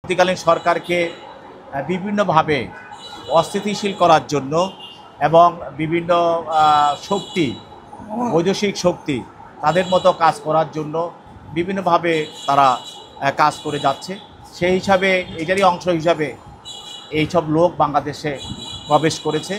অন্তর্বর্তীকালীন সরকারকে বিভিন্নভাবে অস্থিতিশীল করার জন্য এবং বিভিন্ন শক্তি, বৈদেশিক শক্তি তাদের মতো কাজ করার জন্য বিভিন্নভাবে তারা কাজ করে যাচ্ছে। সেই হিসাবে এটারই অংশ হিসাবে এইসব লোক বাংলাদেশে প্রবেশ করেছে।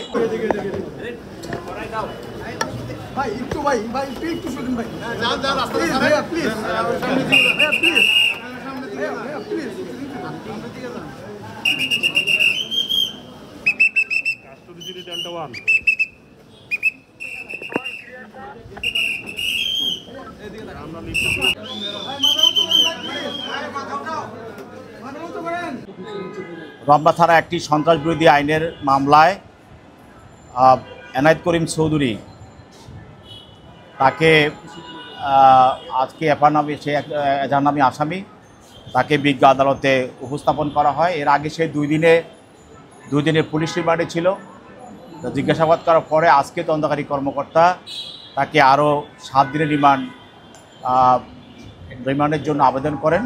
রমনা থানা একটি সন্ত্রাসবিরোধী আইনের মামলায় এনায়েত করিম চৌধুরী তাকে আজকে এজাহারনামী আসামি তাকে বিজ্ঞ আদালতে উপস্থাপন করা হয়। এর আগে সে দুই দিনের পুলিশ রিমান্ডে ছিল। জিজ্ঞাসাবাদ করার পরে আজকে তদন্তকারী কর্মকর্তা তাকে আরও 7 দিনের রিমান্ডের জন্য আবেদন করেন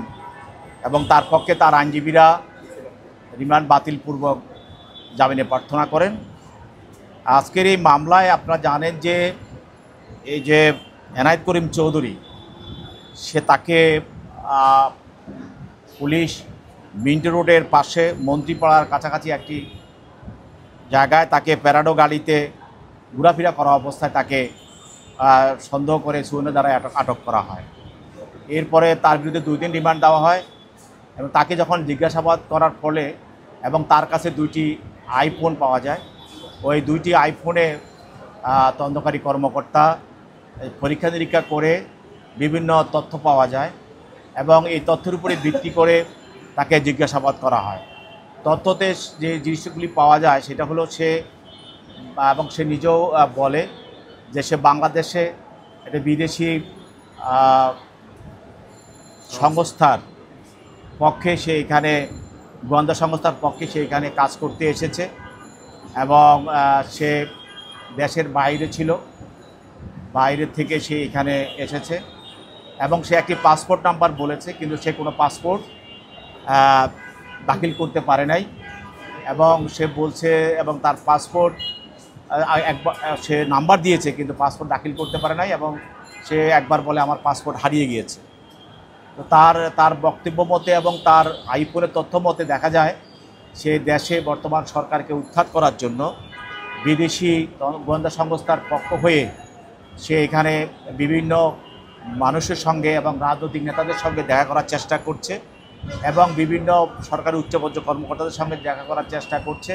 এবং তার পক্ষে তার আইনজীবীরা রিমান্ড বাতিলপূর্বক জামিনে প্রার্থনা করেন। আজকের এই মামলায় আপনারা জানেন যে এই যে এনায়েত করিম চৌধুরী তাকে পুলিশ মিন্টো রোডের পাশে মন্ত্রীপাড়ার কাছাকাছি একটি জায়গায় তাকে প্যারাডো গাড়িতে ঘোরাফেরা করা অবস্থায় তাকে সন্দেহ করে সুয়েন্দ্র দ্বারা আটক করা হয়। এরপরে তার বিরুদ্ধে 2 দিন রিমান্ড দেওয়া হয় এবং তাকে যখন জিজ্ঞাসাবাদ করার ফলে এবং তার কাছে 2টি আইফোন পাওয়া যায়, ওই 2টি আইফোনে তদন্তকারী কর্মকর্তা পরীক্ষা নিরীক্ষা করে বিভিন্ন তথ্য পাওয়া যায় এবং এই তথ্যের উপরে ভিত্তি করে তাকে জিজ্ঞাসাবাদ করা হয়। তথ্যতে যে জিনিসগুলি পাওয়া যায় সেটা হলো সে নিজেও বলে যে সে বাংলাদেশে একটা বিদেশি সংস্থার পক্ষে সে এখানে গোয়েন্দা সংস্থার পক্ষে সে এখানে কাজ করতে এসেছে এবং সে দেশের বাইরে ছিল, বাইরে থেকে সে এখানে এসেছে এবং সে একটি পাসপোর্ট নাম্বার বলেছে, কিন্তু সে কোনো পাসপোর্ট দাখিল করতে পারে নাই এবং সে বলছে এবং তার পাসপোর্ট একবার সে নাম্বার দিয়েছে কিন্তু পাসপোর্ট দাখিল করতে পারে নাই এবং সে একবার বলে আমার পাসপোর্ট হারিয়ে গিয়েছে। তো তার বক্তব্য মতে এবং তার আইফোনের তথ্য মতে দেখা যায় সে দেশে বর্তমান সরকারকে উৎখাত করার জন্য বিদেশি গোয়েন্দা সংস্থার পক্ষ হয়ে সে এখানে বিভিন্ন মানুষের সঙ্গে এবং রাজনৈতিক নেতাদের সঙ্গে দেখা করার চেষ্টা করছে এবং বিভিন্ন সরকারি উচ্চপর্যায়ের কর্মকর্তাদের সঙ্গে দেখা করার চেষ্টা করছে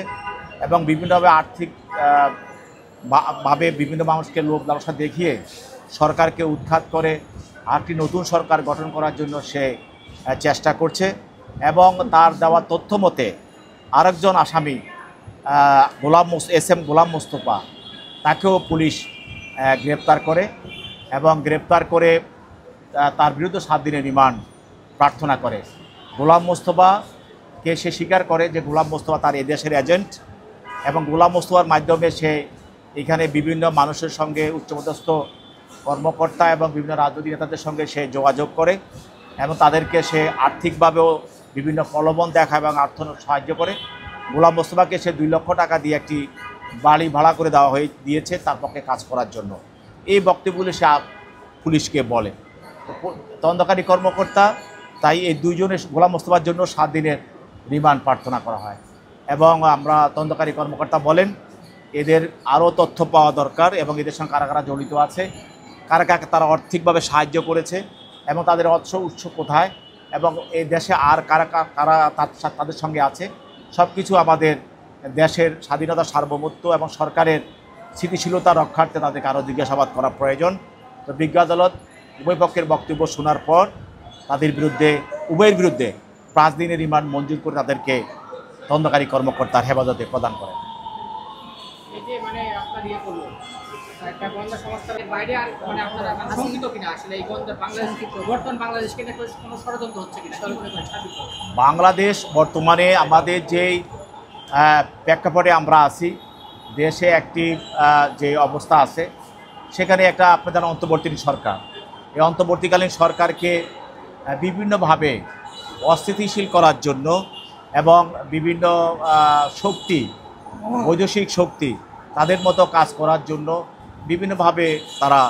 এবং বিভিন্নভাবে আর্থিকভাবে বিভিন্ন মানুষকে লোভ লালসা দেখিয়ে সরকারকে উৎখাত করে আরেকটি নতুন সরকার গঠন করার জন্য সে চেষ্টা করছে এবং তার দেওয়া তথ্য মতে আরেকজন আসামি গোলাম মোস্তফা তাকেও পুলিশ গ্রেপ্তার করে এবং গ্রেপ্তার করে তার বিরুদ্ধে 7 দিনের রিমান্ড প্রার্থনা করে। গোলাম মোস্তফাকে সে স্বীকার করে যে গোলাম মোস্তফা তার এদেশের এজেন্ট এবং গোলাম মোস্তফার মাধ্যমে সে এখানে বিভিন্ন মানুষের সঙ্গে উচ্চপদস্থ কর্মকর্তা এবং বিভিন্ন রাজনৈতিক নেতাদের সঙ্গে সে যোগাযোগ করে এবং তাদেরকে সে আর্থিকভাবেও বিভিন্ন প্রলোভন দেখায় এবং সাহায্য করে। গোলাম মোস্তফাকে সে 2 লক্ষ টাকা দিয়ে একটি বাড়ি ভাড়া করে দেওয়া দিয়েছে তার পক্ষে কাজ করার জন্য। এই বক্তব্যগুলি সে পুলিশকে বলে। তদন্তকারী কর্মকর্তা তাই এই 2 জনের গোলাম মোস্তফার জন্য 7 দিনের রিমান্ড প্রার্থনা করা হয় এবং আমরা তদন্তকারী কর্মকর্তা বলেন এদের আরও তথ্য পাওয়া দরকার এবং এদের সঙ্গে কারা কারা জড়িত আছে, কারা কারা তারা আর্থিকভাবে সাহায্য করেছে এবং তাদের উৎস কোথায় এবং এই দেশে আর কারা কারা তাদের সঙ্গে আছে, সব কিছু আমাদের দেশের স্বাধীনতা, সার্বভৌমত্ব এবং সরকারের স্থিতিশীলতা রক্ষার্থে তাদেরকে আরও জিজ্ঞাসাবাদ করা প্রয়োজন। তো বিজ্ঞ আদালত উভয় পক্ষের বক্তব্য শোনার পর উভয়ের বিরুদ্ধে 5 দিনের রিমান্ড মঞ্জুর করে তাদেরকে তদন্তকারী কর্মকর্তার হেফাজতে প্রদান করেন। বাংলাদেশ বর্তমানে আমাদের যেই প্রেক্ষাপটে আমরা আছি, দেশে একটি যে অবস্থা আছে সেখানে একটা আপনাদের অন্তর্বর্তীকালীন সরকার, এই অন্তর্বর্তীকালীন সরকারকে বিভিন্নভাবে অস্থিতিশীল করার জন্য এবং বিভিন্ন শক্তি, বৈদেশিক শক্তি তাদের মতো কাজ করার জন্য বিভিন্নভাবে তারা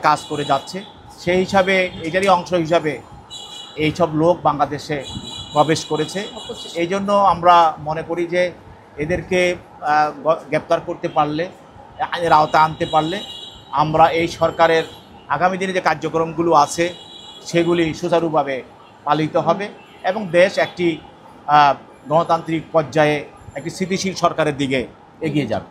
কাজ করে যাচ্ছে। সেই হিসাবে এটারই অংশ হিসাবে এইসব লোক বাংলাদেশে প্রবেশ করেছে। এই জন্য আমরা মনে করি যে এদেরকে গ্রেপ্তার করতে পারলে, আইনের আওতায় আনতে পারলে আমরা এই সরকারের আগামী দিনে যে কার্যক্রমগুলো আছে সেগুলি সুচারুভাবে পালিত হবে এবং দেশ একটি গণতান্ত্রিক পর্যায়ে একটি স্থিতিশীল সরকারের দিকে এগিয়ে যাবে।